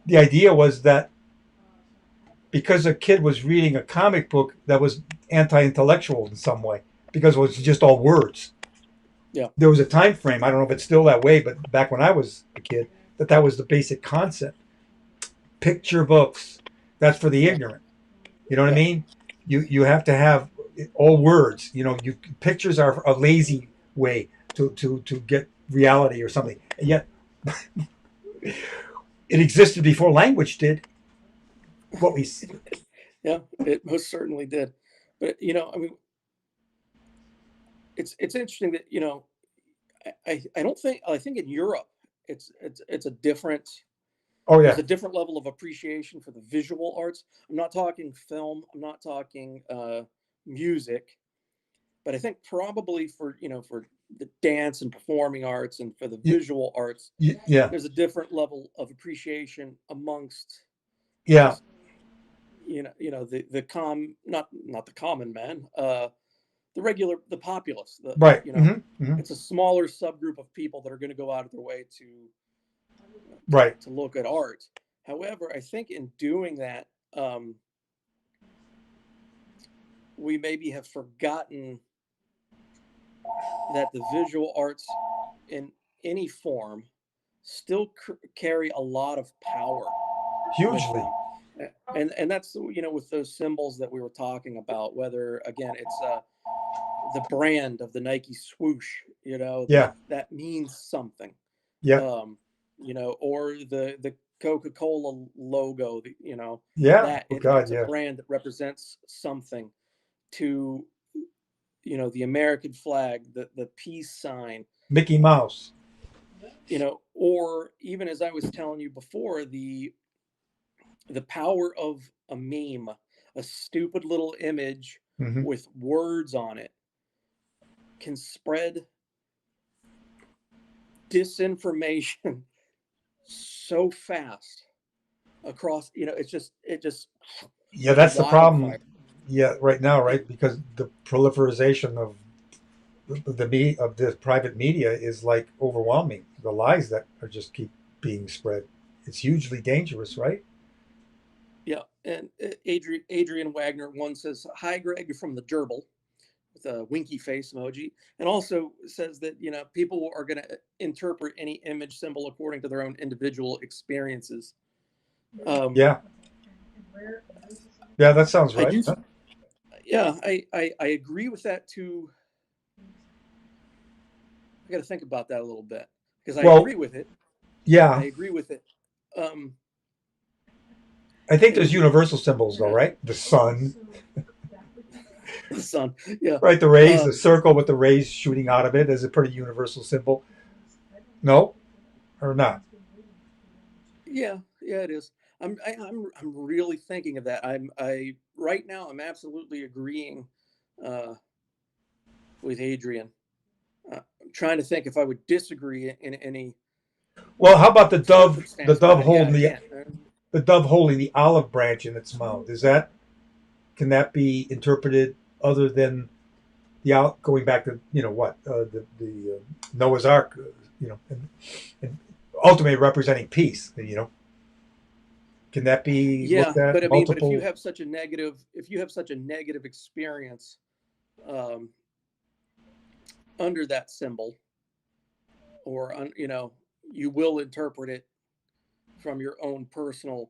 the idea was that because a kid was reading a comic book that was anti-intellectual in some way because it was just all words. yeah, There was a time frame. I don't know if it's still that way, but back when I was a kid, that was the basic concept. Picture books. That's for the yeah, ignorant. You know what I yeah. mean? You have to have all words. You pictures are a lazy way to get reality or something. And yet it existed before language did. What we Yeah, it most certainly did. But it's interesting that I don't think I think in Europe it's a different oh there's yeah a different level of appreciation for the visual arts. I'm not talking film. I'm not talking music, but I think probably for the dance and performing arts and for the yeah visual arts, yeah there's a different level of appreciation amongst yeah just not the common man, the populace, right hmm it's a smaller subgroup of people that are going to go out of their way right to look at art. However, I think in doing that, um, we maybe have forgotten that the visual arts in any form still carry a lot of power with hugely them. And that's, with those symbols that we were talking about, whether again it's the brand of the Nike swoosh, Yeah. that means something, Yeah. um, or the Coca-Cola logo, Yeah. that Oh it's God. a Yeah. brand that represents something to, the American flag, the peace sign, Mickey Mouse. or even as I was telling you before, the power of a meme, a stupid little image Hmm. with words on it, can spread disinformation so fast across, it just Yeah, like a that's the wildfire. problem. Yeah, right now, It, right? Because the proliferation of of the private media is like overwhelming. The lies that are just keep being spread. It's hugely dangerous, right? yeah, and Adrian Wagner one says, "Hi, Greg from the gerbil," with a winky face emoji, and also says that people are going to interpret any image symbol according to their own individual experiences. Um, Yeah. Yeah, that sounds I right. do, Huh? yeah, I agree with that too. I got to think about that a little bit because I Well, agree with it. I yeah. agree with it. Um, I think there's and universal symbols though, right? The sun, the sun, yeah, right? The rays, uh, the circle with the rays shooting out of it is a pretty universal symbol. No, or not? yeah, it is. I'm really thinking of that. I right now I'm absolutely agreeing uh, with Adrian. I'm trying to think if I would disagree in any Well, how about the dove? The circumstance, dove but yeah, I holding can't. the dove holding the olive branch in its mouth. Is that can that be interpreted other than the out going back to what the Noah's Ark, and ultimately representing peace. Can that be Yeah, looked at but I mean, but multiple? if you have such a negative experience um, under that symbol, or you will interpret it from your own personal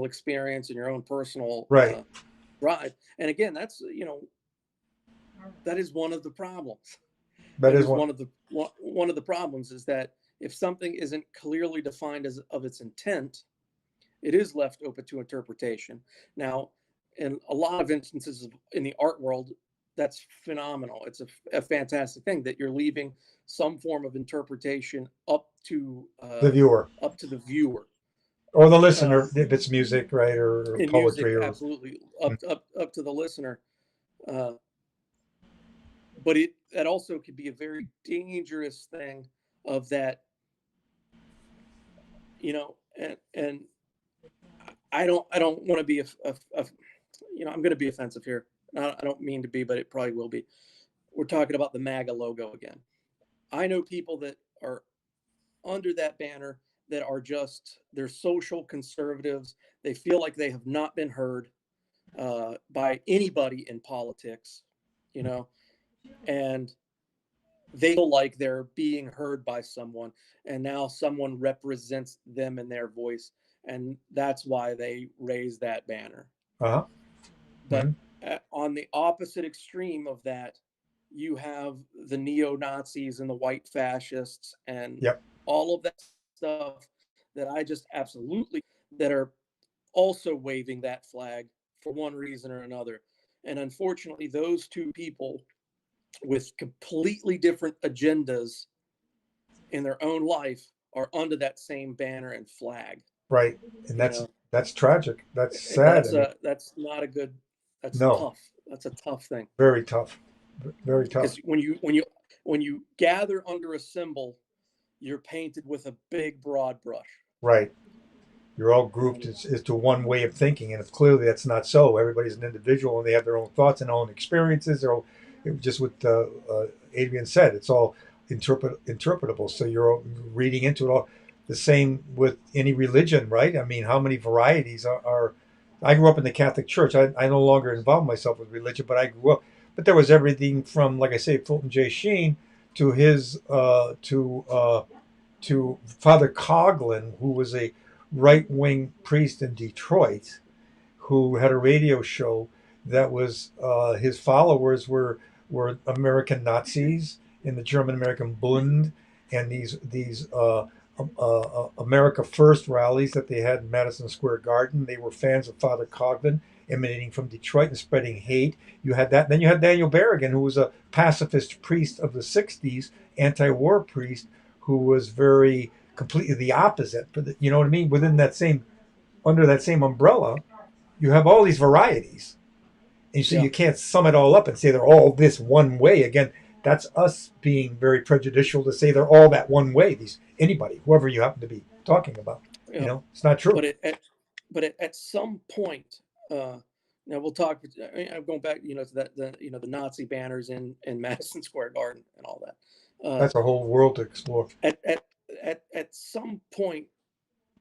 experience and your own personal Right. drive. And again, that's that is one of the problems. That That is is one. one of the problems is that if something isn't clearly defined as of its intent, it is left open to interpretation. Now, in a lot of instances in the art world, that's phenomenal. It's a fantastic thing that you're leaving some form of interpretation The viewer up to the viewer. or the listener, Um, if it's music, right, or in music, poetry, or absolutely up to the listener. Uh, but that also could be a very dangerous thing of that, and I don't want to be I'm going to be offensive here. I don't mean to be, but it probably will be. We're talking about the MAGA logo again. I know people that are under that banner that are just they're social conservatives. They feel like they have not been heard by anybody in politics, you know, and they feel like they're being heard by someone, and now someone represents them in their voice, and that's why they raise that banner. uh-huh. But Hmm. on the opposite extreme of that, you have the neo Nazis and the white fascists and Yep. all of that stuff that I just absolutely that are also waving that flag for one reason or another. And unfortunately, those two people with completely different agendas in their own life are under that same banner and flag. Right, and You that's know, that's tragic. That's sad. I that's mean, that's not a good. That's no, tough. That's a tough thing. very tough, very tough. Because when you gather under a symbol, you're painted with a big broad brush. Right. You're all grouped And as to one way of thinking, and if clearly that's not so. Everybody's an individual, and they have their own thoughts and own experiences. Or just what Adrian said, it's all interpretable. So you're reading into it all. The same with any religion, right? I mean, how many varieties are I grew up in the Catholic Church. I no longer involve myself with religion, but I grew up. But there was everything from, like I say, Fulton J. Sheen to his to Father Coughlin, who was a right-wing priest in Detroit who had a radio show that was his followers were American Nazis in the German American Bund and these America First rallies that they had in Madison Square Garden. They were fans of Father Cogman, emanating from Detroit and spreading hate. You had that. Then you had Daniel Berrigan, who was a pacifist priest of the '60s, anti-war priest, who was very completely the opposite. But you know what I mean? Within that same under that same umbrella, you have all these varieties. And so Yeah. you can't sum it all up and say they're all this one way. Again, that's us being very prejudicial to say they're all that one way. These anybody, whoever you happen to be talking about, You know, it's not true. but at some point, now we'll talk. I'm going back, to the Nazi banners in Madison Square Garden and all that. That's a whole world to explore. At some point,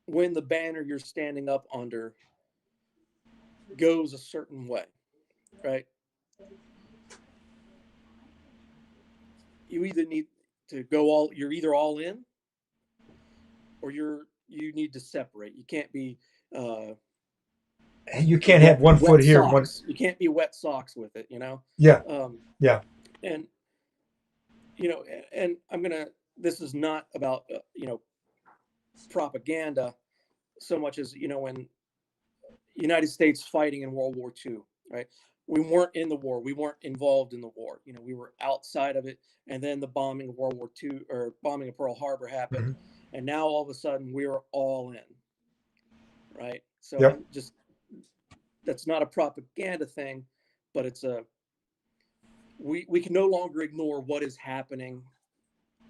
when the banner you're standing up under goes a certain way, right? You either need to you're either all in, or you need to separate. You can't be You can't have one foot here, one. You can't be wet socks with it, Yeah, Um, yeah, and and this is not about propaganda so much as when United States fighting in World War II, right? We weren't in the war. We weren't involved in the war. We were outside of it. And then the bombing of World War II or bombing of Pearl Harbor happened. Mm-hmm. And now all of a sudden we're all in, right? So Yep. that's not a propaganda thing, but it's we can no longer ignore what is happening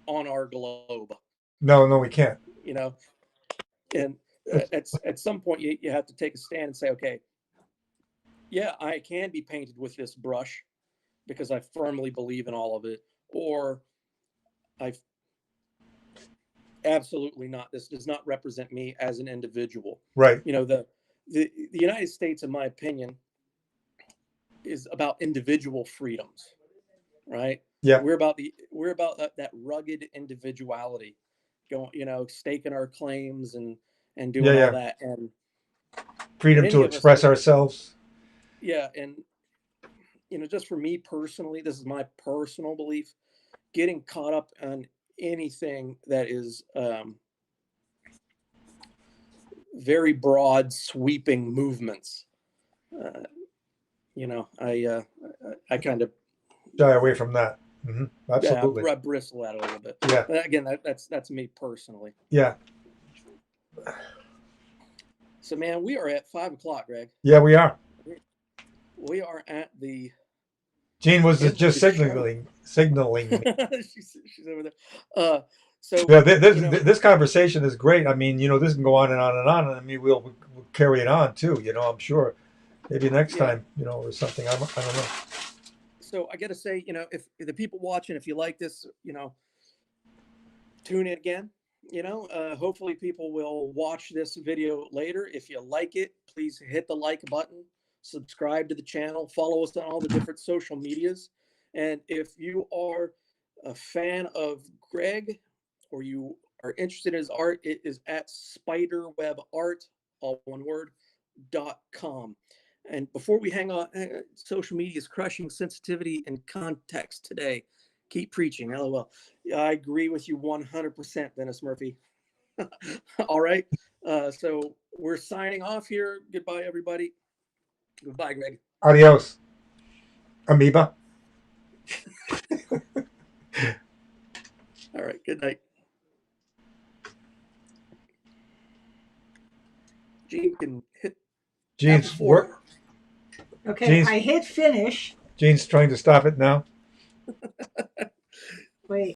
on our globe. No, we can't. And at some point you have to take a stand and say, okay, yeah, I can be painted with this brush because I firmly believe in all of it, or I've absolutely not. This does not represent me as an individual. Right. The United States, in my opinion, is about individual freedoms, right? Yeah. We're about that rugged individuality, going, staking our claims and doing all that, and freedom to express ourselves. Yeah, and just for me personally, this is my personal belief. Getting caught up on anything that is very broad, sweeping movements, I kind of shy away from that. Mm-hmm. Absolutely. Yeah, I bristle at it a little bit. Yeah. But again, that's me personally. Yeah. So, man, we are at 5:00, Greg. Yeah, we are. We are at the. Jean was just signaling. she's over there. So yeah, this conversation is great. I mean, this can go on and on and on, and I mean, we'll carry it on too. I'm sure, maybe next time, or something. I don't know. So I got to say, if the people watching, if you like this, tune in again. Hopefully people will watch this video later. If you like it, please hit the like button, subscribe to the channel, follow us on all the different social medias. And if you are a fan of Greg or you are interested in his art, it is at spiderwebart, all one word, .com. And before we hang on, social media is crushing sensitivity and context today. Keep preaching, LOL. I agree with you 100%, Dennis Murphy. All right. So we're signing off here. Goodbye, everybody. Goodbye, Greg. Adios, amoeba. All right. Good night. Gene can hit. Gene's work. Okay, I hit finish. Gene's trying to stop it now. Wait.